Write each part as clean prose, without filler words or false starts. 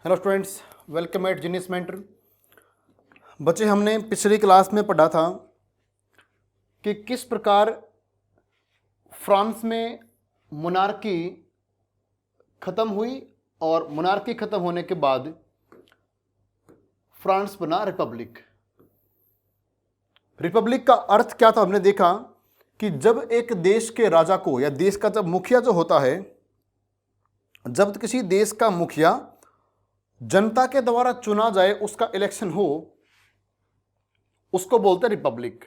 Hello students, welcome eight genius mentor. बच्चे, हमने पिछली क्लास में पढ़ा था कि किस प्रकार फ्रांस में मोनार्की ख़त्म हुई और मोनार्की ख़त्म होने के बाद फ्रांस बना रिपब्लिक। रिपब्लिक का अर्थ क्या था हमने देखा कि जब एक देश के राजा को या देश का जब मुखिया जो होता है, जब किसी देश का मुखिया जनता के द्वारा चुना जाए, उसका इलेक्शन हो, उसको बोलते हैं रिपब्लिक।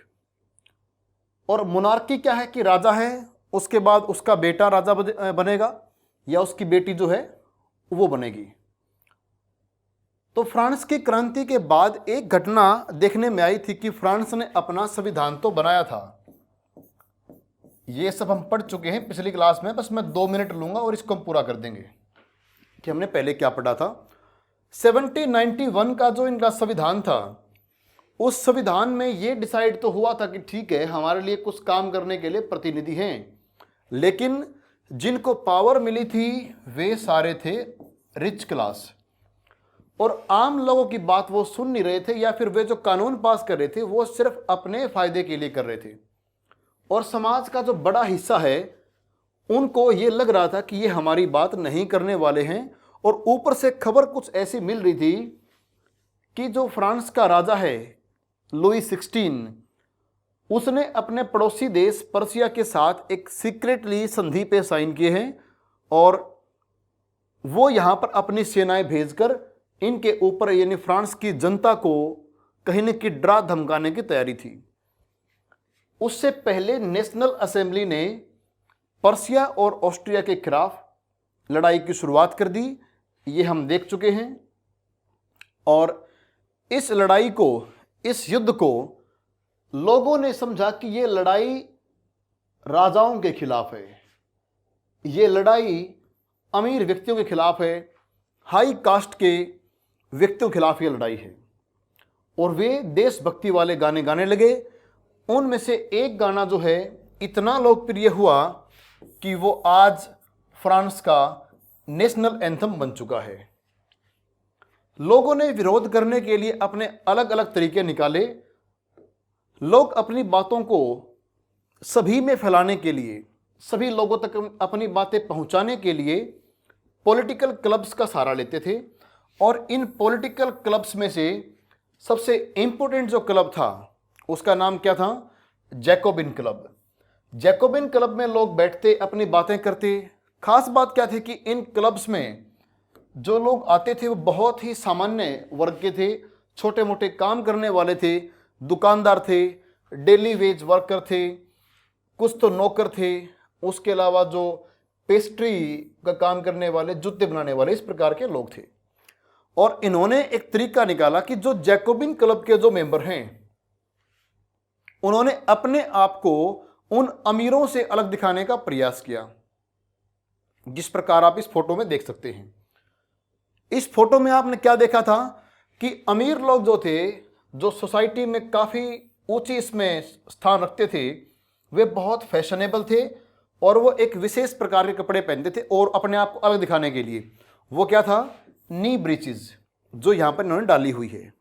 और मोनार्की क्या है कि राजा है, उसके बाद उसका बेटा राजा बनेगा या उसकी बेटी जो है वो बनेगी। तो फ्रांस की क्रांति के बाद एक घटना देखने में आई थी कि फ्रांस ने अपना संविधान तो बनाया था। ये सब हम पढ़ चुके हैं पिछली क्लास में, बस मैं 2 मिनट लूंगा और इसको हम पूरा कर देंगे कि हमने पहले क्या पढ़ा था। 1791 का जो इनका संविधान था, उस संविधान में ये डिसाइड तो हुआ था कि ठीक है, हमारे लिए कुछ काम करने के लिए प्रतिनिधि हैं, लेकिन जिनको पावर मिली थी वे सारे थे रिच क्लास, और आम लोगों की बात वो सुन नहीं रहे थे, या फिर वे जो कानून पास कर रहे थे वो सिर्फ अपने फायदे के लिए कर रहे थे। और समाज का जो बड़ा हिस्सा है उनको ये लग रहा था कि ये हमारी बात नहीं करने वाले हैं। और ऊपर से खबर कुछ ऐसी मिल रही थी कि जो फ्रांस का राजा है लुई 16, उसने अपने पड़ोसी देश पर्सिया के साथ एक सीक्रेटली संधि पे साइन किए हैं, और वो यहाँ पर अपनी सेनाएं भेजकर इनके ऊपर यानी फ्रांस की जनता को कहीं न कहीं डरा धमकाने की तैयारी थी। उससे पहले नेशनल असेंबली ने पर्सिया और ऑस्ट्रिया के खिलाफ लड़ाई की शुरुआत कर दी, ये हम देख चुके हैं। और इस लड़ाई को, इस युद्ध को लोगों ने समझा कि ये लड़ाई राजाओं के खिलाफ है, ये लड़ाई अमीर व्यक्तियों के खिलाफ है, हाई कास्ट के व्यक्तियों के खिलाफ ये लड़ाई है। और वे देशभक्ति वाले गाने गाने लगे। उनमें से एक गाना जो है इतना लोकप्रिय हुआ कि वो आज फ्रांस का नेशनल एंथम बन चुका है। लोगों ने विरोध करने के लिए अपने अलग अलग तरीके निकाले। लोग अपनी बातों को सभी में फैलाने के लिए, सभी लोगों तक अपनी बातें पहुंचाने के लिए पॉलिटिकल क्लब्स का सहारा लेते थे। और इन पॉलिटिकल क्लब्स में से सबसे इंपॉर्टेंट जो क्लब था उसका नाम क्या था? Jacobin club. जैकोबिन क्लब में लोग बैठते, अपनी बातें करते। खास बात क्या थी कि इन क्लब्स में जो लोग आते थे वो बहुत ही सामान्य वर्ग के थे, छोटे मोटे काम करने वाले थे, दुकानदार थे, डेली वेज वर्कर थे, कुछ तो नौकर थे, उसके अलावा जो पेस्ट्री का काम करने वाले, जूते बनाने वाले, इस प्रकार के लोग थे। और इन्होंने एक तरीका निकाला कि जो जैकोबिन क्लब के जो मेंबर हैं उन्होंने अपने आप को उन अमीरों से अलग दिखाने का प्रयास किया, जिस प्रकार आप इस फोटो में देख सकते हैं। इस फोटो में आपने क्या देखा था कि अमीर लोग जो थे, जो सोसाइटी में काफ़ी ऊंची इसमें स्थान रखते थे, वे बहुत फैशनेबल थे और वो एक विशेष प्रकार के कपड़े पहनते थे और अपने आप को अलग दिखाने के लिए। वो क्या था? नी ब्रीचेस, जो यहाँ पर इन्होंने डाली हुई है।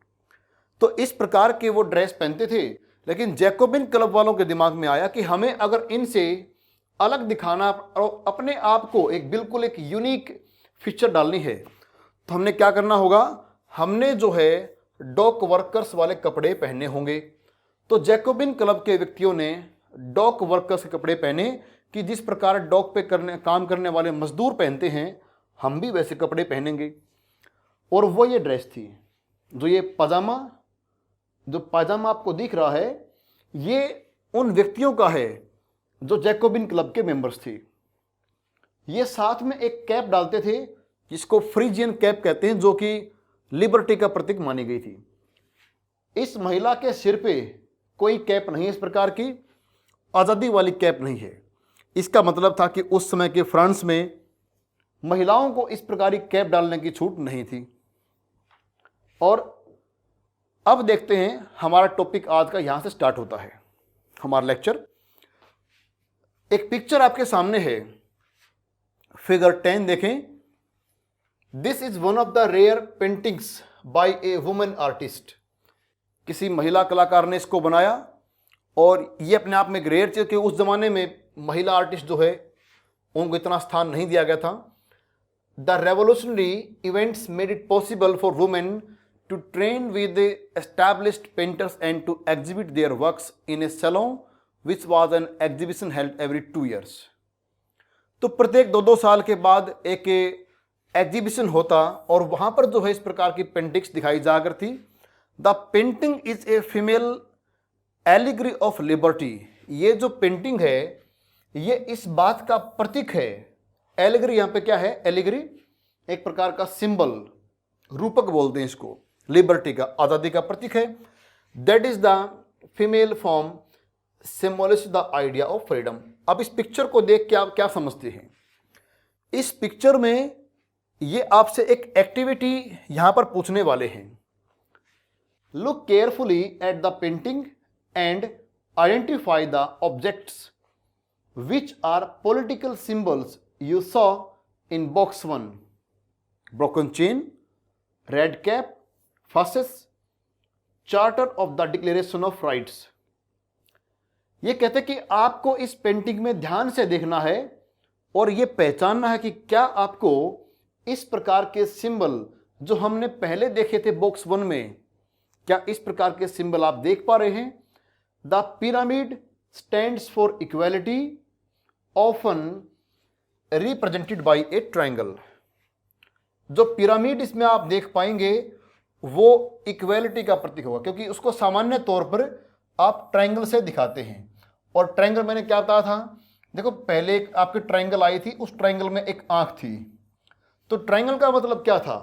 तो इस प्रकार के वो ड्रेस पहनते थे। लेकिन जैकोबिन क्लब वालों के दिमाग में आया कि हमें अगर इनसे अलग दिखाना और अपने आप को एक बिल्कुल एक यूनिक फीचर डालनी है, तो हमने क्या करना होगा? हमने जो है डॉक वर्कर्स वाले कपड़े पहनने होंगे। तो जैकोबिन क्लब के व्यक्तियों ने डॉक वर्कर्स के कपड़े पहने कि जिस प्रकार डॉक पे काम करने वाले मजदूर पहनते हैं, हम भी वैसे कपड़े पहनेंगे। और वो ये ड्रेस थी, जो ये पाजामा, जो पाजामा आपको दिख रहा है, ये उन व्यक्तियों का है जो जैकोबिन क्लब के मेंबर्स थे। ये साथ में एक कैप डालते थे जिसको फ्रीजियन कैप कहते हैं, जो कि लिबर्टी का प्रतीक मानी गई थी। इस महिला के सिर पे कोई कैप नहीं है, इस प्रकार की आज़ादी वाली कैप नहीं है। इसका मतलब था कि उस समय के फ्रांस में महिलाओं को इस प्रकार की कैप डालने की छूट नहीं थी। और अब देखते हैं, हमारा टॉपिक आज का यहां से स्टार्ट होता है, हमारा लेक्चर। एक पिक्चर आपके सामने है, फिगर 10 देखें। This is one of the rare paintings by a woman artist. किसी महिला कलाकार ने इसको बनाया और ये अपने आप में एक रेयर चीज, कि उस जमाने में महिला आर्टिस्ट जो है उनको इतना स्थान नहीं दिया गया था। The revolutionary events made it possible for women to train with the established painters and to exhibit their works in a salon which was an exhibition held every 2 years। तो प्रत्येक 2-2 साल के बाद एक एग्जीबिशन होता और वहां पर जो है इस प्रकार की पेंटिंग्स दिखाई जा करती। The painting is a female allegory of liberty. ये जो पेंटिंग है ये इस बात का प्रतीक है। एलिगरी यहां पे क्या है? एलिगरी एक प्रकार का सिंबल, रूपक बोलते हैं इसको, लिबर्टी का, आज़ादी का प्रतीक है। That is the female form symbolise the idea of freedom. अब इस पिक्चर को देख के आप क्या समझते हैं? इस पिक्चर में ये आपसे एक एक्टिविटी यहां पर पूछने वाले हैं। Look carefully at the painting and identify the objects which are political symbols you saw in box 1। Broken chain, red cap, fasces, charter of the declaration of rights. ये कहते कि आपको इस पेंटिंग में ध्यान से देखना है और ये पहचानना है कि क्या आपको इस प्रकार के सिंबल जो हमने पहले देखे थे बॉक्स 1 में, क्या इस प्रकार के सिंबल आप देख पा रहे हैं? The pyramid stands for equality often represented by A triangle. जो पिरामिड इसमें आप देख पाएंगे वो इक्वालिटी का प्रतीक होगा, क्योंकि उसको सामान्य तौर पर आप ट्रायंगल से दिखाते हैं। और ट्रायंगल मैंने क्या बताया था? देखो पहले एक आपकी ट्रायंगल आई थी, उस ट्रायंगल में एक आंख थी। तो ट्रायंगल का मतलब क्या था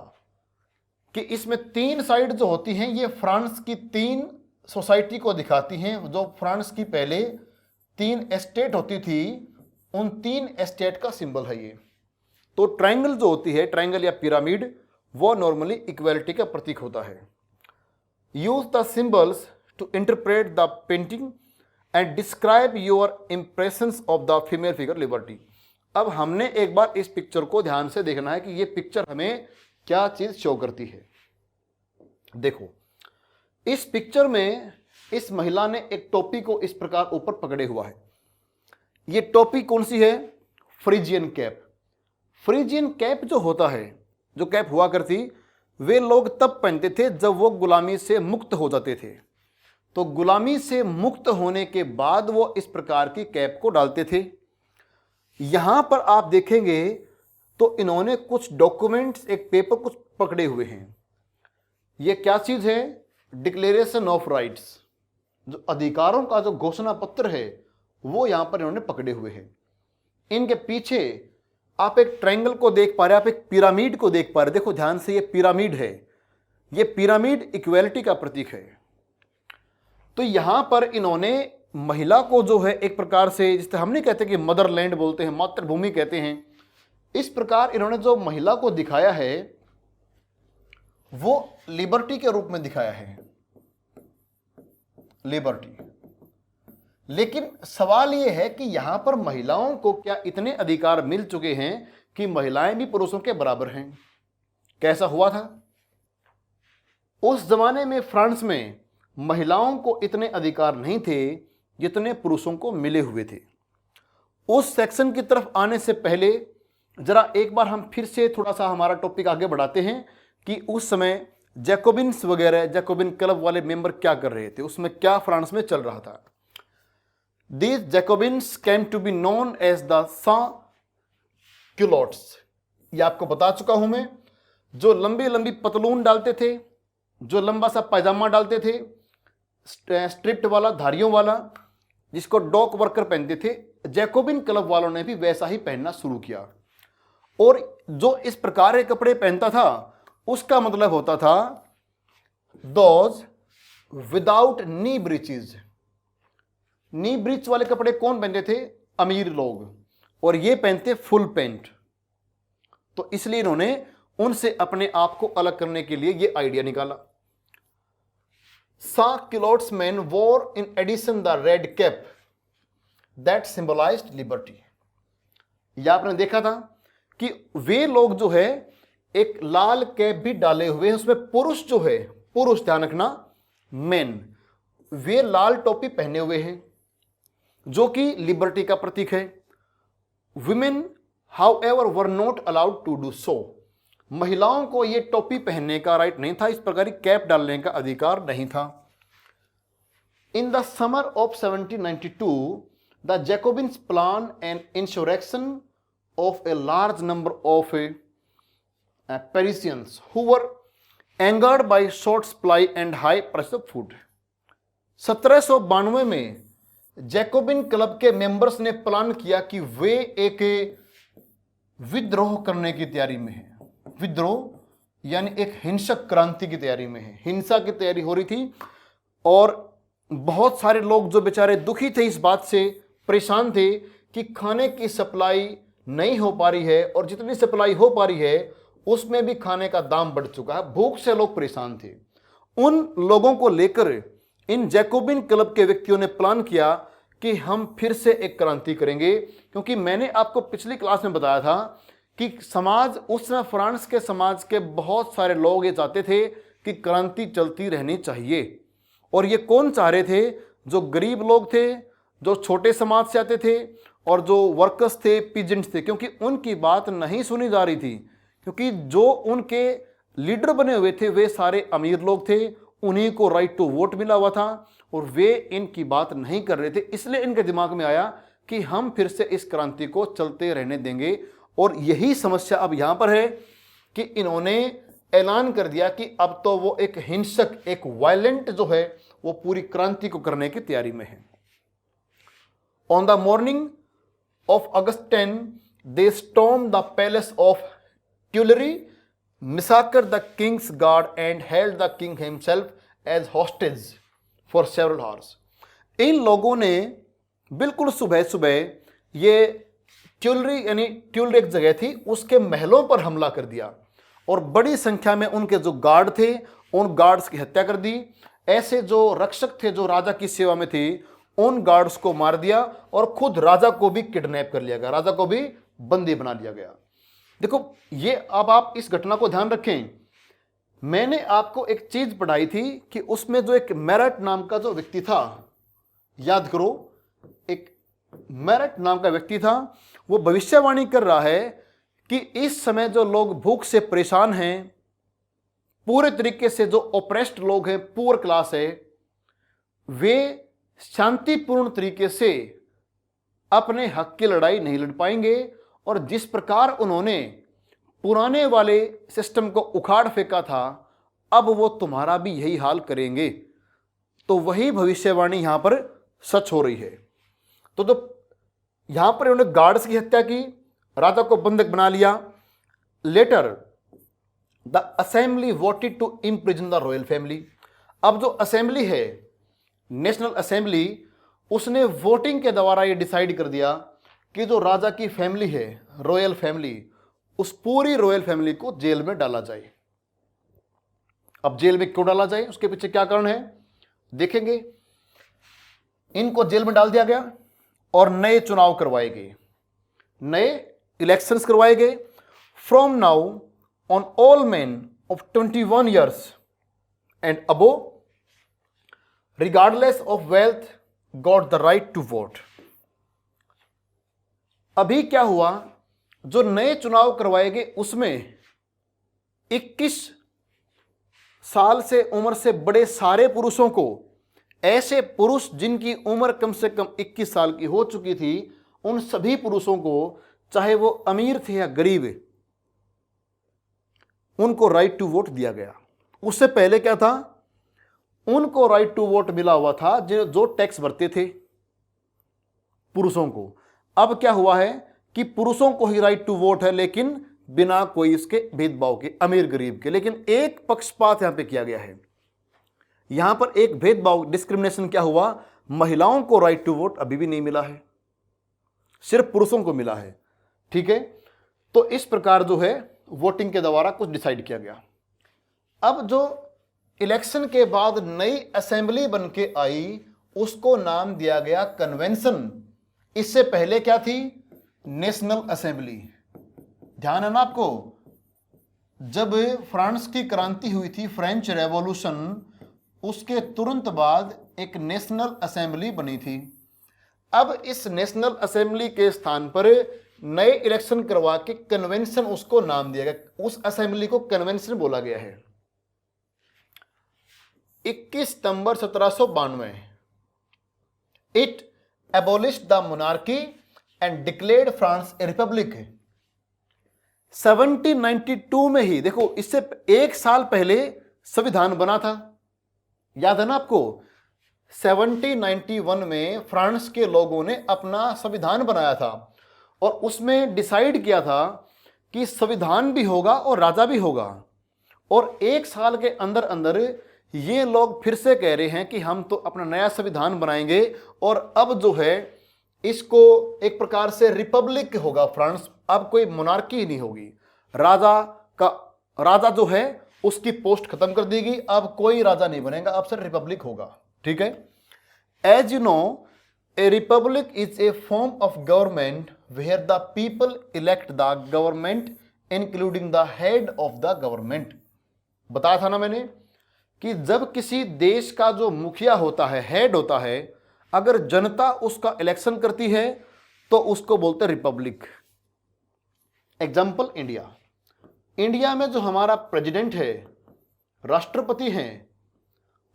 कि इसमें 3 साइड जो होती हैं ये फ्रांस की 3 सोसाइटी को दिखाती हैं। जो फ्रांस की पहले 3 एस्टेट होती थी, उन 3 एस्टेट का सिंबल है ये। तो ट्रायंगल जो होती है, ट्रायंगल या पिरामिड, वो नॉर्मली इक्वालिटी का प्रतीक होता है। Use the symbols to interpret the painting and describe your impressions of the female figure liberty. अब हमने एक बार इस पिक्चर को ध्यान से देखना है कि ये पिक्चर हमें क्या चीज शो करती है। देखो इस पिक्चर में इस महिला ने एक टोपी को इस प्रकार ऊपर पकड़े हुआ है। ये टोपी कौन सी है? Friesian cap. फ्रीजियन कैप जो होता है, जो कैप हुआ करती, वे लोग तब पहनते थे जब वो गुलामी से मुक्त हो जाते थे। तो गुलामी से मुक्त होने के बाद वो इस प्रकार की कैप को डालते थे। यहां पर आप देखेंगे तो इन्होंने कुछ डॉक्यूमेंट्स, एक पेपर कुछ पकड़े हुए हैं। ये क्या चीज है? Declaration of rights. जो अधिकारों का जो घोषणा पत्र है वो यहां पर इन्होंने पकड़े हुए हैं। इनके पीछे आप एक ट्रायंगल को देख पा रहे हैं, आप एक पिरामिड को देख पा रहे हैं। देखो ध्यान से, ये पिरामिड है। ये पिरामिड इक्वालिटी का प्रतीक है। तो यहां पर इन्होंने महिला को जो है एक प्रकार से, जिसे हमने कहते हैं कि मदरलैंड बोलते हैं, मातृभूमि कहते हैं, इस प्रकार इन्होंने जो महिला को दिखाया है वो लिबर्टी के रूप में दिखाया है, लिबर्टी। लेकिन सवाल यह है कि यहां पर महिलाओं को क्या इतने अधिकार मिल चुके हैं कि महिलाएं भी पुरुषों के बराबर हैं? कैसा हुआ था? उस जमाने में फ्रांस में महिलाओं को इतने अधिकार नहीं थे जितने पुरुषों को मिले हुए थे। उस सेक्शन की तरफ आने से पहले जरा एक बार हम फिर से थोड़ा सा हमारा टॉपिक आगे बढ़ाते हैं कि उस समय जैकोबिन्स वगैरह, जैकोबिन क्लब वाले मेंबर क्या कर रहे थे, उसमें क्या फ्रांस में चल रहा था। These Jacobins came to be known as the sans-culottes। ये आपको बता चुका हूं मैं। जो लंबी लंबी पतलून डालते थे, जो लंबा सा पैजामा डालते थे, स्ट्रिप्ट वाला, धारियों वाला, जिसको डॉक वर्कर पहनते थे, जैकोबिन क्लब वालों ने भी वैसा ही पहनना शुरू किया। और जो इस प्रकार के कपड़े पहनता था उसका मतलब होता था those without knee breaches. Knee breach वाले कपड़े कौन पहनते थे? अमीर लोग। और ये पहनते फुल पैंट। तो इसलिए इन्होंने उनसे अपने आप को अलग करने के लिए ये आइडिया निकाला। sans-culottes men wore in addition the red cap that symbolized liberty। यह आपने देखा था कि वे लोग जो है एक लाल कैप भी डाले हुए हैं, उसमें पुरुष जो है, पुरुष ध्यान रखना, मेन, वे लाल टोपी पहने हुए हैं जो कि लिबर्टी का प्रतीक है। Women however were not allowed to do so, महिलाओं को यह टोपी पहनने का राइट नहीं था, इस प्रकार की कैप डालने का अधिकार नहीं था। In the summer of 1792 the Jacobins plan an insurrection of a large number of Parisians who were angered by short supply and high price of food। 1792 में जैकोबिन क्लब के मेंबर्स ने प्लान किया कि वे एक विद्रोह करने की तैयारी में हैं। विद्रोह यानी एक हिंसक क्रांति की तैयारी में है, हिंसा की तैयारी हो रही थी और बहुत सारे लोग जो बेचारे दुखी थे, इस बात से परेशान थे कि खाने की सप्लाई नहीं हो पा रही है और जितनी सप्लाई हो पा रही है उसमें भी खाने का दाम बढ़ चुका है, भूख से लोग परेशान थे। उन लोगों को लेकर इन जैकोबिन क्लब के व्यक्तियों ने प्लान किया कि हम फिर से एक क्रांति करेंगे, क्योंकि मैंने आपको पिछली क्लास में बताया था कि समाज, उस समय फ्रांस के समाज के बहुत सारे लोग ये चाहते थे कि क्रांति चलती रहनी चाहिए। और ये कौन चाह रहे थे? जो गरीब लोग थे, जो छोटे समाज से आते थे और जो वर्कर्स थे, पीजेंट्स थे, क्योंकि उनकी बात नहीं सुनी जा रही थी, क्योंकि जो उनके लीडर बने हुए थे वे सारे अमीर लोग थे, उन्हीं को राइट टू वोट मिला हुआ था और वे इनकी बात नहीं कर रहे थे। इसलिए इनके दिमाग में आया कि हम फिर से इस क्रांति को चलते रहने देंगे। और यही समस्या अब यहां पर है कि इन्होंने ऐलान कर दिया कि अब तो वो एक हिंसक, एक वायलेंट जो है वो पूरी क्रांति को करने की तैयारी में है। On the morning of August 10, they stormed the palace of Tuileries, massacred the king's guard and held the king himself as hostage for several hours। इन लोगों ने बिल्कुल सुबह सुबह ये ट्यूलरी यानी ट्यूलरी एक जगह थी, उसके महलों पर हमला कर दिया और बड़ी संख्या में उनके जो गार्ड थे उन गार्ड्स की हत्या कर दी। ऐसे जो रक्षक थे जो राजा की सेवा में थे उन गार्ड्स को मार दिया और खुद राजा को भी किडनैप कर लिया गया, राजा को भी बंदी बना लिया गया। देखो ये, अब आप इस घटना को ध्यान रखें, मैंने आपको एक चीज पढ़ाई थी कि उसमें जो एक मेरट नाम का जो व्यक्ति था, याद करो, एक मेरट नाम का व्यक्ति था, वो भविष्यवाणी कर रहा है कि इस समय जो लोग भूख से परेशान हैं, पूरे तरीके से जो ओप्रेस्ड लोग हैं, पुअर क्लास है, वे शांतिपूर्ण तरीके से अपने हक की लड़ाई नहीं लड़ पाएंगे और जिस प्रकार उन्होंने पुराने वाले सिस्टम को उखाड़ फेंका था, अब वो तुम्हारा भी यही हाल करेंगे। तो वही भविष्यवाणी यहां पर सच हो रही है। तो जो यहां पर उन्होंने गार्ड्स की हत्या की, राजा को बंधक बना लिया। Later the assembly voted to imprison the royal family. अब जो असेंबली है, नेशनल असेंबली, उसने वोटिंग के द्वारा ये डिसाइड कर दिया कि जो राजा की फैमिली है, रॉयल फैमिली, उस पूरी रॉयल फैमिली को जेल में डाला जाए। अब जेल में क्यों डाला जाए, उसके पीछे क्या कारण है देखेंगे। इनको जेल में डाल दिया गया और नए चुनाव करवाए गए, नए इलेक्शंस करवाए गए। From now on all man of 21 years and above regardless of wealth got the right to vote। अभी क्या हुआ, जो नए चुनाव करवाए गए उसमें 21 साल से उम्र से बड़े सारे पुरुषों को, ऐसे पुरुष जिनकी उम्र कम से कम 21 साल की हो चुकी थी, उन सभी पुरुषों को, चाहे वो अमीर थे या गरीब, उनको राइट टू वोट दिया गया। उससे पहले क्या था, उनको राइट टू वोट मिला हुआ था जो टैक्स भरते थे पुरुषों को। अब क्या हुआ है कि पुरुषों को ही राइट टू वोट है, लेकिन बिना कोई इसके भेदभाव के, अमीर गरीब के। लेकिन एक पक्षपात यहां पे किया गया है, यहां पर एक भेदभाव, डिस्क्रिमिनेशन क्या हुआ, महिलाओं को राइट टू वोट अभी भी नहीं मिला है, सिर्फ पुरुषों को मिला है। ठीक है, तो इस प्रकार जो है वोटिंग के द्वारा कुछ डिसाइड किया गया। अब जो इलेक्शन के बाद नई असेंबली बन के आई, उसको नाम दिया गया कन्वेंशन। इससे पहले क्या थी, नेशनल असेंबली। ध्यान है ना आपको, जब फ्रांस की क्रांति हुई थी, फ्रेंच रेवोल्यूशन, उसके तुरंत बाद एक नेशनल असेंबली बनी थी। अब इस नेशनल असेंबली के स्थान पर नए इलेक्शन करवा के कन्वेंशन उसको नाम दिया गया। उस असेंबली को कन्वेंशन बोला गया है। 21 सितंबर 1792 it एबोलिश्ड the monarchy and declared France A Republic. 1792 में ही, देखो इससे एक साल पहले संविधान बना था, याद है ना आपको। 1791 में फ्रांस के लोगों ने अपना संविधान बनाया था और उसमें डिसाइड किया था कि संविधान भी होगा और राजा भी होगा। और एक साल के अंदर अंदर ये लोग फिर से कह रहे हैं कि हम तो अपना नया संविधान बनाएंगे और अब जो है इसको एक प्रकार से रिपब्लिक होगा फ्रांस। अब कोई मोनार्की नहीं होगी, राजा जो है उसकी पोस्ट खत्म कर देगी, अब कोई राजा नहीं बनेगा, अब सिर्फ रिपब्लिक होगा। ठीक है। As you know, a republic is a form of government where the people elect the government including the head of the government. बताया था ना मैंने कि जब किसी देश का जो मुखिया होता है, हेड होता है, अगर जनता उसका इलेक्शन करती है तो उसको बोलते हैं रिपब्लिक। Example India. इंडिया में जो हमारा प्रेसिडेंट है, राष्ट्रपति हैं,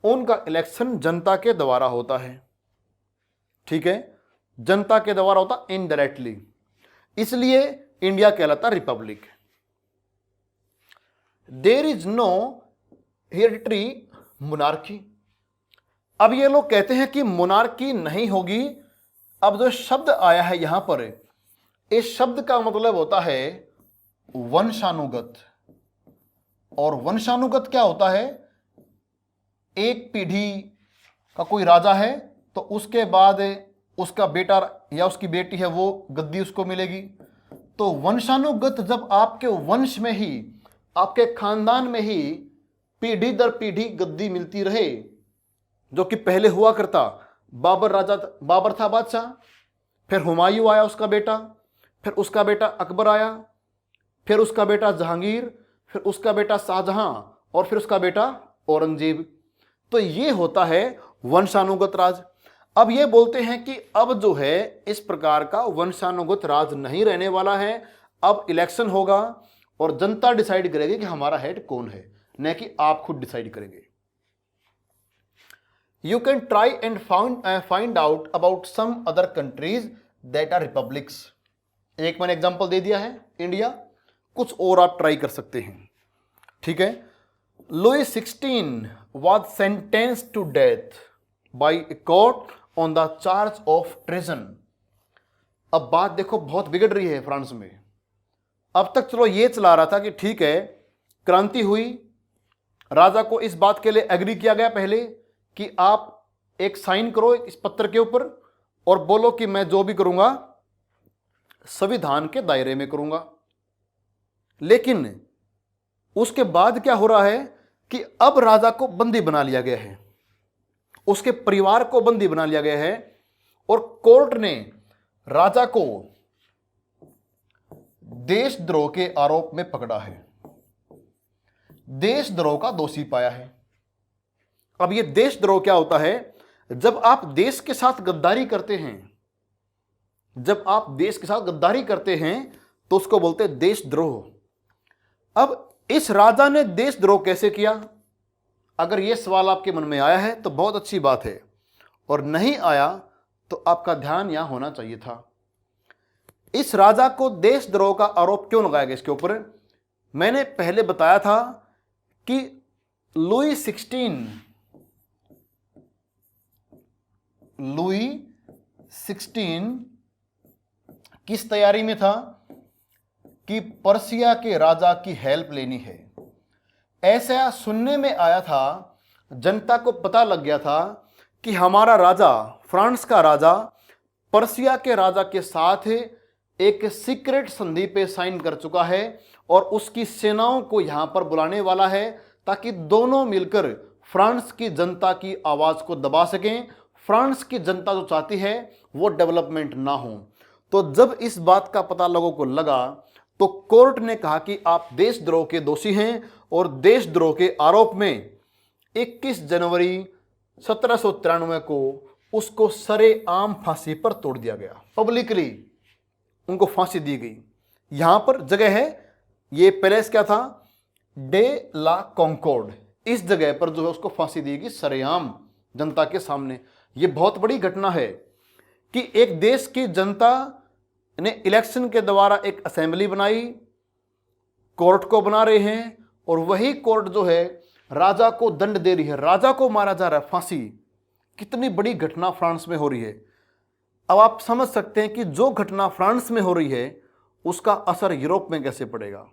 उनका इलेक्शन जनता के द्वारा होता है। ठीक है, जनता के द्वारा होता इनडायरेक्टली, इसलिए इंडिया कहलाता republic. There is no hereditary monarchy. अब ये लोग कहते हैं कि मोनार्की नहीं होगी। अब जो शब्द आया है यहां पर, इस शब्द का मतलब होता है वंशानुगत। और वंशानुगत क्या होता है? एक पीढ़ी का कोई राजा है तो उसके बाद उसका बेटा या उसकी बेटी है वो गद्दी उसको मिलेगी। तो वंशानुगत, जब आपके वंश में ही, आपके खानदान में ही पीढ़ी दर पीढ़ी गद्दी मिलती रहे, जो कि पहले हुआ करता। बाबर था बादशाह, फिर हुमायूं आया उसका बेटा, फिर उसका बेटा अकबर आया, फिर उसका बेटा जहांगीर, फिर उसका बेटा शाहजहां और फिर उसका बेटा औरंगजेब। तो ये होता है वंशानुगत राज। अब ये बोलते हैं कि अब जो है इस प्रकार का वंशानुगत राज नहीं रहने वाला है। अब इलेक्शन होगा और जनता डिसाइड करेगी कि हमारा हेड कौन है, न कि आप खुद डिसाइड करेंगे। You can try and find out about some other countries that are republics. एक मैंने एग्जांपल दे दिया है इंडिया, कुछ और आप ट्राई कर सकते हैं। ठीक है। Louis 16 was sentenced to death by a court on the charge of treason. अब बात देखो बहुत बिगड़ रही है फ्रांस में। अब तक चलो ये चला रहा था कि ठीक है, क्रांति हुई, राजा को इस बात के लिए एग्री किया गया पहले कि आप एक साइन करो इस पत्र के ऊपर और बोलो कि मैं जो भी करूंगा संविधान के दायरे में करूंगा। लेकिन उसके बाद क्या हो रहा है कि अब राजा को बंदी बना लिया गया है, उसके परिवार को बंदी बना लिया गया है और कोर्ट ने राजा को देशद्रोह के आरोप में पकड़ा है, देशद्रोह का दोषी पाया है। अब ये देशद्रोह क्या होता है? जब आप देश के साथ गद्दारी करते हैं, जब आप देश के साथ गद्दारी करते हैं तो उसको बोलते हैं देशद्रोह। अब इस राजा ने देशद्रोह कैसे किया? अगर यह सवाल आपके मन में आया है तो बहुत अच्छी बात है, और नहीं आया तो आपका ध्यान यहां होना चाहिए था। इस राजा को देशद्रोह का आरोप क्यों लगाया गया इसके ऊपर? मैंने पहले बताया था कि लुई 16 किस तैयारी में था कि पर्सिया के राजा की हेल्प लेनी है। ऐसा सुनने में आया था, जनता को पता लग गया था कि हमारा राजा, फ्रांस का राजा, पर्सिया के राजा के साथ एक सीक्रेट संधि पे साइन कर चुका है और उसकी सेनाओं को यहां पर बुलाने वाला है ताकि दोनों मिलकर फ्रांस की जनता की आवाज को दबा सकें। फ्रांस की जनता जो चाहती है वो डेवलपमेंट ना हो। तो जब इस बात का पता लोगों को लगा तो कोर्ट ने कहा कि आप देशद्रोह के दोषी हैं और देशद्रोह के आरोप में 21 जनवरी 1793 को उसको सरेआम फांसी पर तोड़ दिया गया। पब्लिकली उनको फांसी दी गई। यहां पर जगह है, ये पैलेस क्या था, डे ला कॉन्कॉर्ड, इस जगह पर जो है उसको फांसी दी गई सरेआम जनता के सामने। ये बहुत बड़ी घटना है कि एक देश की जनता ने इलेक्शन के द्वारा एक असेंबली बनाई, कोर्ट को बना रहे हैं, और वही कोर्ट जो है राजा को दंड दे रही है, राजा को मारा जा रहा है, फांसी। कितनी बड़ी घटना फ्रांस में हो रही है। अब आप समझ सकते हैं कि जो घटना फ्रांस में हो रही है उसका असर यूरोप में कैसे पड़ेगा।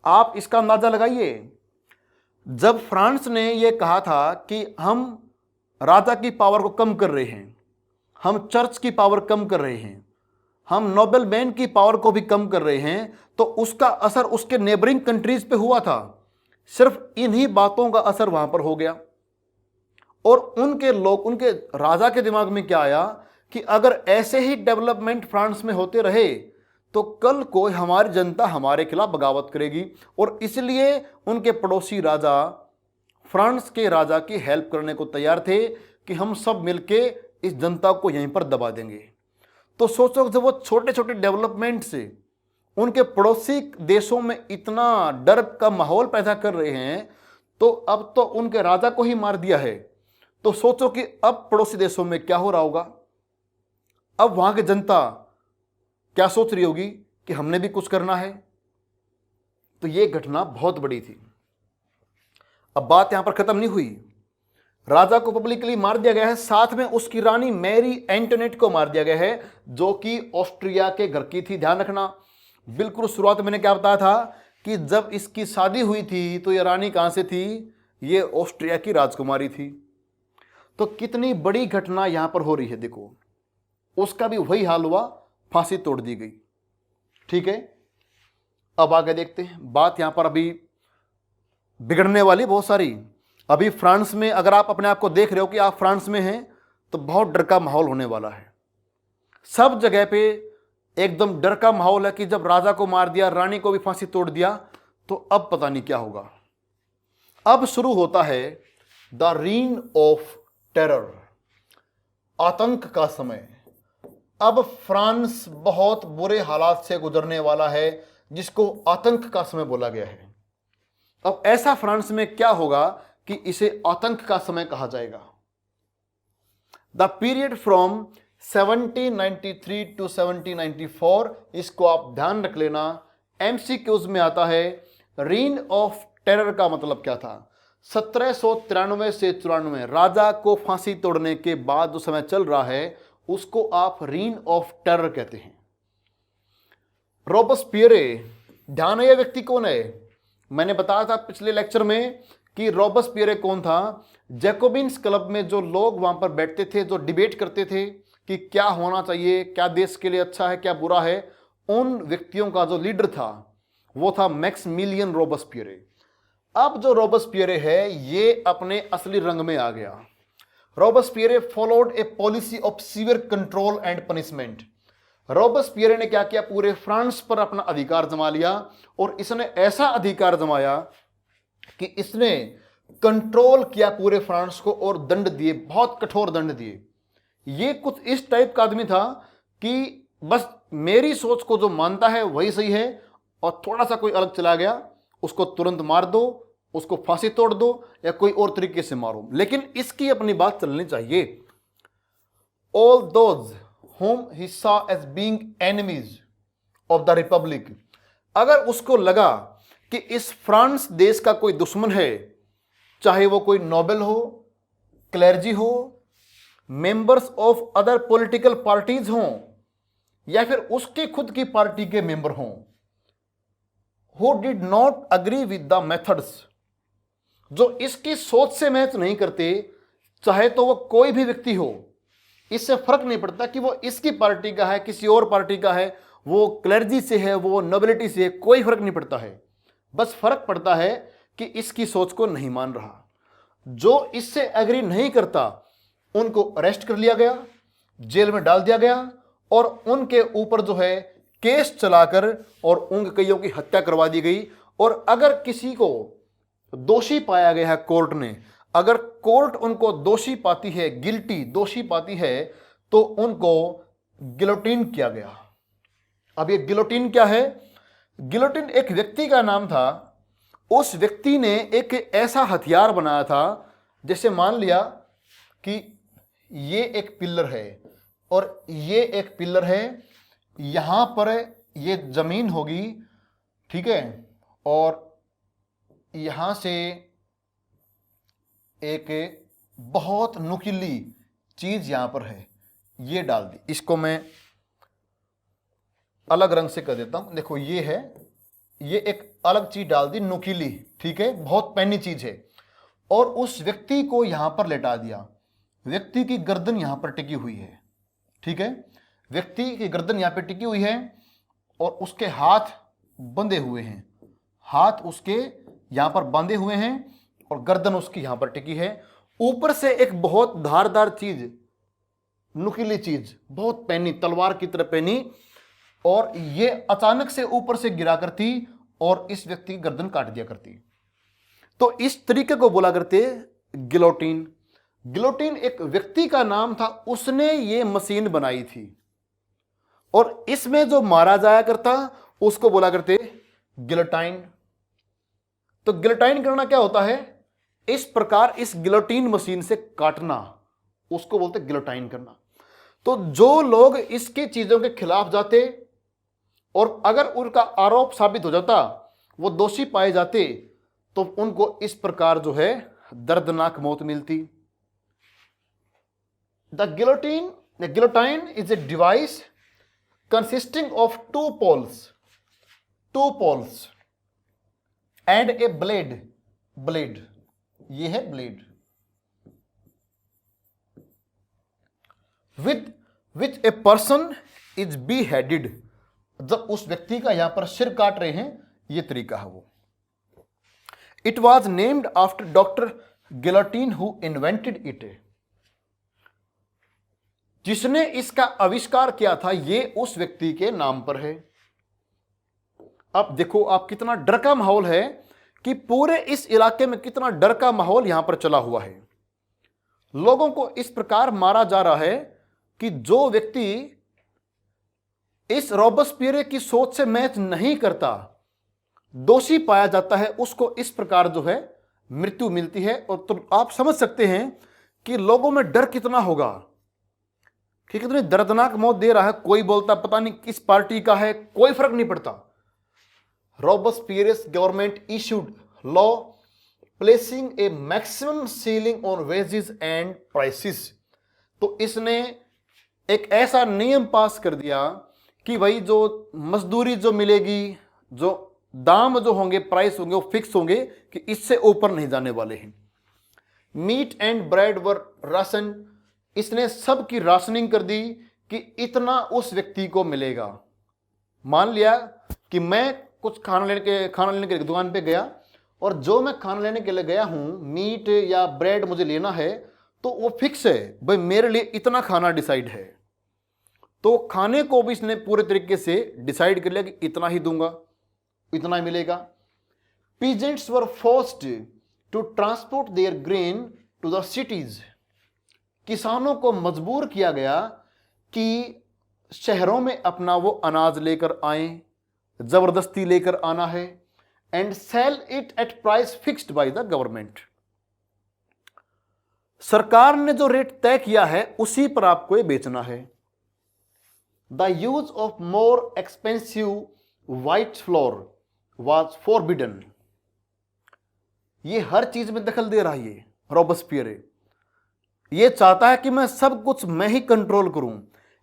आप इसका अंदाजा लगाइए। जब फ्रांस ने यह कहा था कि हम राजा की पावर को कम कर रहे हैं, हम चर्च की पावर कम कर रहे हैं, हम नोबेल मैन की पावर को भी कम कर रहे हैं, तो उसका असर उसके नेबरिंग कंट्रीज पे हुआ था। सिर्फ इन्हीं बातों का असर वहां पर हो गया, और उनके लोग, उनके राजा के दिमाग में क्या आया कि अगर ऐसे ही डेवलपमेंट फ्रांस में होते रहे तो कल को हमारी जनता हमारे खिलाफ बगावत करेगी, और इसलिए उनके पड़ोसी राजा फ्रांस के राजा की हेल्प करने को तैयार थे कि हम सब मिलके इस जनता को यहीं पर दबा देंगे। तो सोचो, जब वो छोटे छोटे डेवलपमेंट से उनके पड़ोसी देशों में इतना डर का माहौल पैदा कर रहे हैं, तो अब तो उनके राजा को ही मार दिया है, तो सोचो कि अब पड़ोसी देशों में क्या हो रहा होगा। अब वहां की जनता क्या सोच रही होगी कि हमने भी कुछ करना है। तो यह घटना बहुत बड़ी थी। अब बात यहां पर खत्म नहीं हुई। राजा को पब्लिकली मार दिया गया है, साथ में उसकी रानी मैरी एंटोनेट को मार दिया गया है, जो कि ऑस्ट्रिया के घर की थी। ध्यान रखना, बिल्कुल शुरुआत में मैंने क्या बताया था कि जब इसकी शादी हुई थी तो यह रानी कहां से थी, ये ऑस्ट्रिया की राजकुमारी थी। तो कितनी बड़ी घटना यहां पर हो रही है। देखो, उसका भी वही हाल हुआ, फांसी तोड़ दी गई। ठीक है, अब आगे देखते हैं। बात यहां पर अभी बिगड़ने वाली बहुत सारी। अभी फ्रांस में अगर आप अपने आप को देख रहे हो कि आप फ्रांस में हैं, तो बहुत डर का माहौल होने वाला है। सब जगह पे एकदम डर का माहौल है कि जब राजा को मार दिया, रानी को भी फांसी तोड़ दिया, तो अब पता नहीं क्या होगा। अब शुरू होता है द रीन ऑफ टेरर, आतंक का समय। अब फ्रांस बहुत बुरे हालात से गुजरने वाला है, जिसको आतंक का समय बोला गया है। अब ऐसा फ्रांस में क्या होगा कि इसे आतंक का समय कहा जाएगा। द पीरियड फ्रॉम 1793 टू 1794, इसको आप ध्यान रख लेना, एमसीक्यूज में आता है। रीन ऑफ टेरर का मतलब क्या था? 1793 से 94, राजा को फांसी तोड़ने के बाद जो समय चल रहा है उसको आप रीन ऑफ टेरर कहते हैं। रोबेस्पियरे, ध्यान है, यह व्यक्ति कौन है? मैंने बताया था पिछले लेक्चर में कि रोबेस्पियरे कौन था। जैकोबिन्स क्लब में जो लोग वहां पर बैठते थे, जो डिबेट करते थे कि क्या होना चाहिए, क्या देश के लिए अच्छा है, क्या बुरा है, उन व्यक्तियों का जो लीडर था वो था मैक्सिमिलियन रोबेस्पियरे। अब जो रोबेस्पियरे है ये अपने असली रंग में आ गया। Robespierre followed a policy of severe control and punishment. Robespierre ने क्या किया? पूरे फ्रांस पर अपना अधिकार जमा लिया, और इसने ऐसा अधिकार जमाया कि इसने कंट्रोल किया पूरे फ्रांस को, और दंड दिए, बहुत कठोर दंड दिए। ये कुछ इस टाइप का आदमी था कि बस मेरी सोच को जो मानता है वही सही है, और थोड़ा सा कोई अलग चला गया उसको तुरंत मार दो, उसको फांसी तोड़ दो, या कोई और तरीके से मारो, लेकिन इसकी अपनी बात चलनी चाहिए। All those whom he saw as being enemies of the republic, अगर उसको लगा कि इस फ्रांस देश का कोई दुश्मन है, चाहे वो कोई नोबेल हो, क्लर्जी हो, members of other political parties हों, या फिर उसके खुद की पार्टी के मेंबर हों, who did not agree with the methods, जो इसकी सोच से मैच नहीं करते, चाहे तो वो कोई भी व्यक्ति हो, इससे फर्क नहीं पड़ता कि वो इसकी पार्टी का है, किसी और पार्टी का है, वो क्लर्जी से है, वो नोबिलिटी से है, कोई फर्क नहीं पड़ता है। बस फर्क पड़ता है कि इसकी सोच को नहीं मान रहा। जो इससे एग्री नहीं करता उनको अरेस्ट कर लिया गया, जेल में डाल दिया गया, और उनके ऊपर जो है केस चलाकर और उन कईयों की हत्या करवा दी गई। और अगर किसी को दोषी पाया गया है कोर्ट ने, अगर कोर्ट उनको दोषी पाती है, गिल्टी दोषी पाती है, तो उनको गिलोटिन किया गया। अब ये गिलोटिन क्या है? गिलोटिन एक व्यक्ति का नाम था। उस व्यक्ति ने एक ऐसा हथियार बनाया था, जैसे मान लिया कि ये एक पिलर है और ये एक पिलर है, यहां पर ये जमीन होगी, ठीक है, और यहां से एक बहुत नुकीली चीज यहां पर है, ये डाल दी। इसको मैं अलग रंग से कर देता हूं। देखो ये है, ये एक अलग चीज डाल दी, नुकीली, ठीक है, बहुत पैनी चीज है। और उस व्यक्ति को यहां पर लेटा दिया। व्यक्ति की गर्दन यहां पर टिकी हुई है, ठीक है, व्यक्ति की गर्दन यहां पर टिकी हुई है और उसके हाथ बंधे हुए हैं, हाथ उसके यहां पर बांधे हुए हैं और गर्दन उसकी यहां पर टिकी है। ऊपर से एक बहुत धारदार चीज, नुकीली चीज, बहुत पैनी, तलवार की तरह पैनी, और ये अचानक से ऊपर से गिरा करती और इस व्यक्ति की गर्दन काट दिया करती। तो इस तरीके को बोला करते गिलोटिन। गिलोटिन एक व्यक्ति का नाम था, उसने ये मशीन बनाई थी और इसमें जो मारा जाया करता उसको बोला करते गिलोटाइन। तो गिलोटाइन करना क्या होता है? इस प्रकार इस गिलोटिन मशीन से काटना, उसको बोलते गिलोटाइन करना। तो जो लोग इसकी चीजों के खिलाफ जाते और अगर उनका आरोप साबित हो जाता, वो दोषी पाए जाते, तो उनको इस प्रकार जो है दर्दनाक मौत मिलती। The guillotine is a device consisting of two poles and a blade, ये है blade, with which a person is beheaded। जब उस व्यक्ति का यहां पर सिर काट रहे हैं, ये तरीका है वो। It was named after Dr. Guillotine who invented it। जिसने इसका आविष्कार किया था, ये उस व्यक्ति के नाम पर है। अब देखो आप, कितना डर का माहौल है कि पूरे इस इलाके में कितना डर का माहौल यहां पर चला हुआ है। लोगों को इस प्रकार मारा जा रहा है कि जो व्यक्ति इस रॉबस्पियरे की सोच से मैच नहीं करता, दोषी पाया जाता है, उसको इस प्रकार जो है मृत्यु मिलती है। और तो आप समझ सकते हैं कि लोगों में डर कितना होगा कि कितनी दर्दनाक मौत दे रहा है। कोई बोलता पता नहीं किस पार्टी का है, कोई फर्क नहीं पड़ता। Robespierre's government issued law placing a maximum ceiling on wages and prices. तो इसने एक ऐसा नियम पास कर दिया कि भाई जो मजदूरी जो मिलेगी, जो दाम जो होंगे, प्राइस होंगे, वो फिक्स होंगे कि इससे ऊपर नहीं जाने वाले हैं। Meat and bread were ration, इसने सब की राशनिंग कर दी कि इतना उस व्यक्ति को मिलेगा। मान लिया कि मैं कुछ खाना लेने के दुकान पे गया और जो मैं खाना लेने के लिए गया हूं, मीट या ब्रेड मुझे लेना है, तो वो फिक्स है, भाई मेरे लिए इतना खाना डिसाइड है। तो खाने को भी इसने पूरे तरीके से डिसाइड कर लिया कि इतना ही दूंगा, इतना ही मिलेगा। Peasants were forced to transport their grain to the cities. किसानों को मजबूर किया गया कि शहरों में अपना वो अनाज लेकर आए, जबरदस्ती लेकर आना है, and sell it at price fixed by the government. सरकार ने जो रेट तय किया है उसी पर आपको ये बेचना है। The use of more expensive white floor was forbidden. ये हर चीज में दखल दे रहा है ये रॉबस्पियरे। ये चाहता है कि मैं सब कुछ मैं ही कंट्रोल करूं।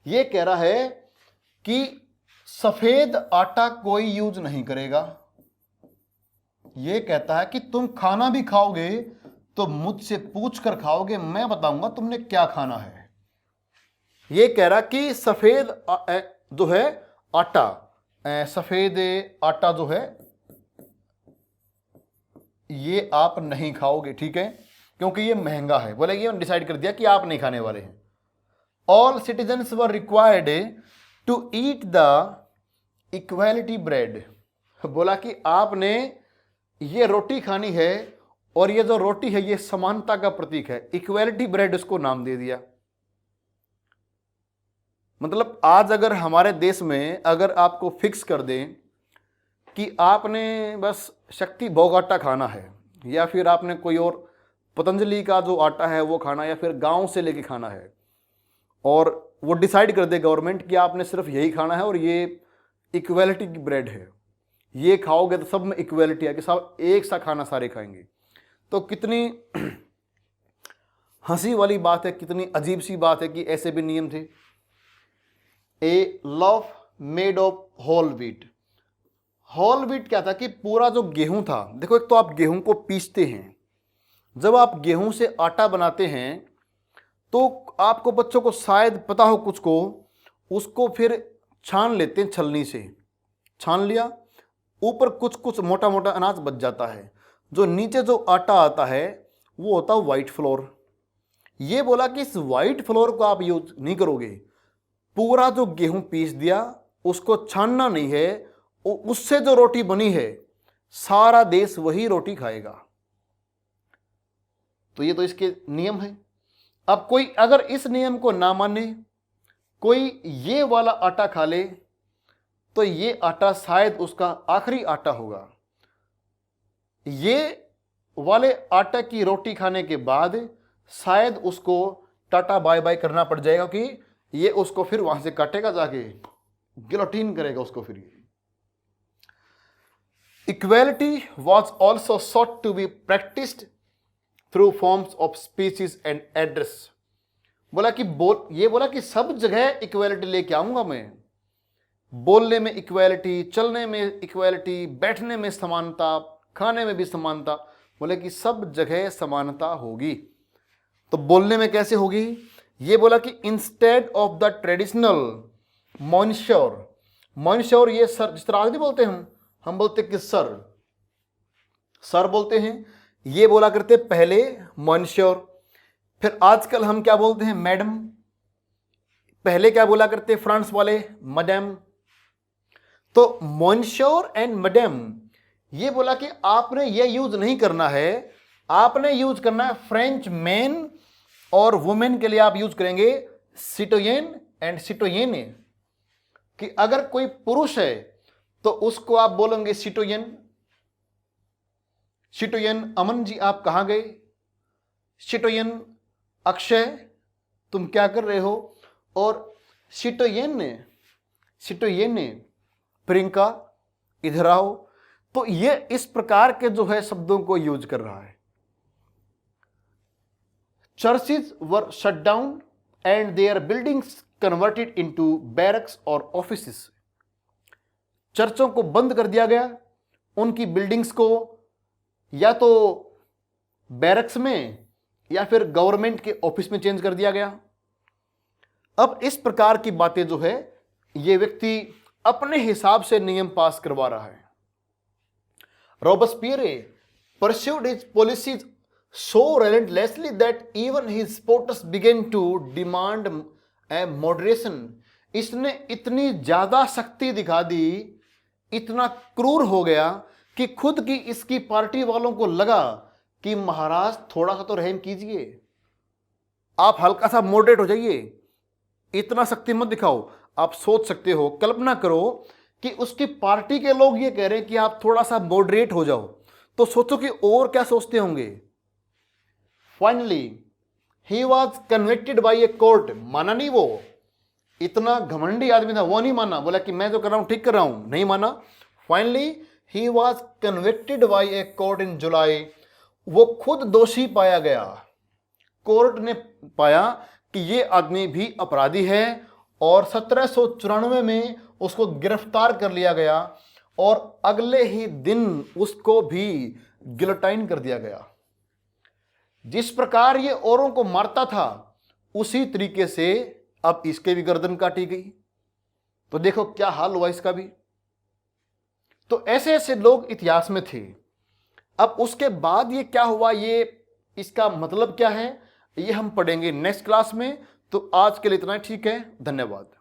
ये कह रहा है कि सफेद आटा कोई यूज नहीं करेगा। ये कहता है कि तुम खाना भी खाओगे तो मुझसे पूछ कर खाओगे, मैं बताऊंगा तुमने क्या खाना है। ये कह रहा कि सफेद जो है आटा, सफेद आटा जो है ये आप नहीं खाओगे, ठीक है, क्योंकि ये महंगा है। बोले ये डिसाइड कर दिया कि आप नहीं खाने वाले हैं। All citizens were required to eat the equality bread, बोला कि आपने ये रोटी खानी है और ये जो रोटी है ये समानता का प्रतीक है, इक्वालिटी ब्रेड उसको नाम दे दिया। मतलब आज अगर हमारे देश में अगर आपको फिक्स कर दें कि आपने बस शक्ति भोग आटा खाना है या फिर आपने कोई और पतंजलि का जो आटा है वो खाना या फिर गांव से लेके खाना है, और वो डिसाइड कर दे गवर्नमेंट कि आपने सिर्फ यही खाना है और ये इक्वालिटी की ब्रेड है, ये खाओगे तो सब में इक्वालिटी है कि सब एक सा खाना सारे खाएंगे, तो कितनी हंसी वाली बात है, कितनी अजीब सी बात है कि ऐसे भी नियम थे। A loaf made of whole wheat, whole wheat क्या था कि पूरा जो गेहूं था, देखो एक तो आप गेहूं को पीसते हैं, जब आप गेहूं से आटा बनाते हैं तो आपको बच्चों को शायद पता हो कुछ को, उसको फिर छान लेते हैं छलनी से, छान लिया, ऊपर कुछ कुछ मोटा मोटा अनाज बच जाता है, जो नीचे जो आटा आता है वो होता है वाइट फ्लोर। ये बोला कि इस वाइट फ्लोर को आप यूज नहीं करोगे, पूरा जो गेहूं पीस दिया उसको छानना नहीं है, उससे जो रोटी बनी है सारा देश वही रोटी खाएगा। तो ये तो इसके नियम है। अब कोई अगर इस नियम को ना माने, कोई ये वाला आटा खा ले, तो ये आटा शायद उसका आखिरी आटा होगा। ये वाले आटे की रोटी खाने के बाद शायद उसको टाटा बाय बाय करना पड़ जाएगा कि ये उसको फिर वहां से काटेगा, जाके गिलोटिन करेगा उसको फिर। ये equality was also sought to be practised through forms of speeches and address. बोला कि ये बोला कि सब जगह इक्वालिटी लेके आऊंगा मैं, बोलने में इक्वालिटी, चलने में इक्वालिटी, बैठने में समानता, खाने में भी समानता, बोले कि सब जगह समानता होगी। तो बोलने में कैसे होगी? ये बोला कि इंस्टेड ऑफ द ट्रेडिशनल मॉन्श्योर, मॉन्श्योर ये सर, जिस तरह आदमी बोलते हैं हम बोलते कि सर, सर बोलते हैं, ये बोला करते पहले मॉन्श्योर, फिर आजकल हम क्या बोलते हैं मैडम, पहले क्या बोला करते फ्रांस वाले मैडम। तो मॉन्श्योर एंड मैडम, ये बोला कि आपने ये यूज नहीं करना है, आपने यूज करना है फ्रेंच मैन और वुमेन के लिए आप यूज करेंगे सिटोयन एंड सिटोयेने, कि अगर कोई पुरुष है तो उसको आप बोलेंगे सिटोयन। सिटोयन अमन जी आप कहां गए, सिटोयन अक्षय तुम क्या कर रहे हो, और सिटोयेने, सिटोयेने प्रियंका इधर आओ। तो ये इस प्रकार के जो है शब्दों को यूज कर रहा है। Churches were shut down and their buildings converted into barracks और ऑफिसेस, चर्चों को बंद कर दिया गया, उनकी बिल्डिंग्स को या तो बैरक्स में या फिर गवर्नमेंट के ऑफिस में चेंज कर दिया गया। अब इस प्रकार की बातें जो है ये व्यक्ति अपने हिसाब से नियम पास करवा रहा है। Robespierre pursued his policies so relentlessly that even his supporters began to demand a moderation. इसने इतनी ज्यादा शक्ति दिखा दी, इतना क्रूर हो गया कि खुद की इसकी पार्टी वालों को लगा कि महाराज थोड़ा सा तो रहम कीजिए, आप हल्का सा मॉडरेट हो जाइए, इतना शक्ति मत दिखाओ। आप सोच सकते हो, कल्पना करो कि उसकी पार्टी के लोग ये कह रहे हैं कि आप थोड़ा सा मॉडरेट हो जाओ, तो सोचो कि और क्या सोचते होंगे। Finally he was convicted by a court, माना नहीं, वो इतना घमंडी आदमी था, वो नहीं माना, बोला कि मैं जो कर रहा हूं ठीक कर रहा हूं, नहीं माना। Finally he was convicted by a court in July, वो खुद दोषी पाया गया, कोर्ट ने पाया कि ये आदमी भी अपराधी है और 1794 में उसको गिरफ्तार कर लिया गया और अगले ही दिन उसको भी गिलोटाइन कर दिया गया। जिस प्रकार ये औरों को मारता था उसी तरीके से अब इसके भी गर्दन काटी गई। तो देखो क्या हाल हुआ इसका भी। तो ऐसे ऐसे लोग इतिहास में थे। अब उसके बाद ये क्या हुआ, ये इसका मतलब क्या है, ये हम पढ़ेंगे नेक्स्ट क्लास में। तो आज के लिए इतना ही, ठीक है, धन्यवाद।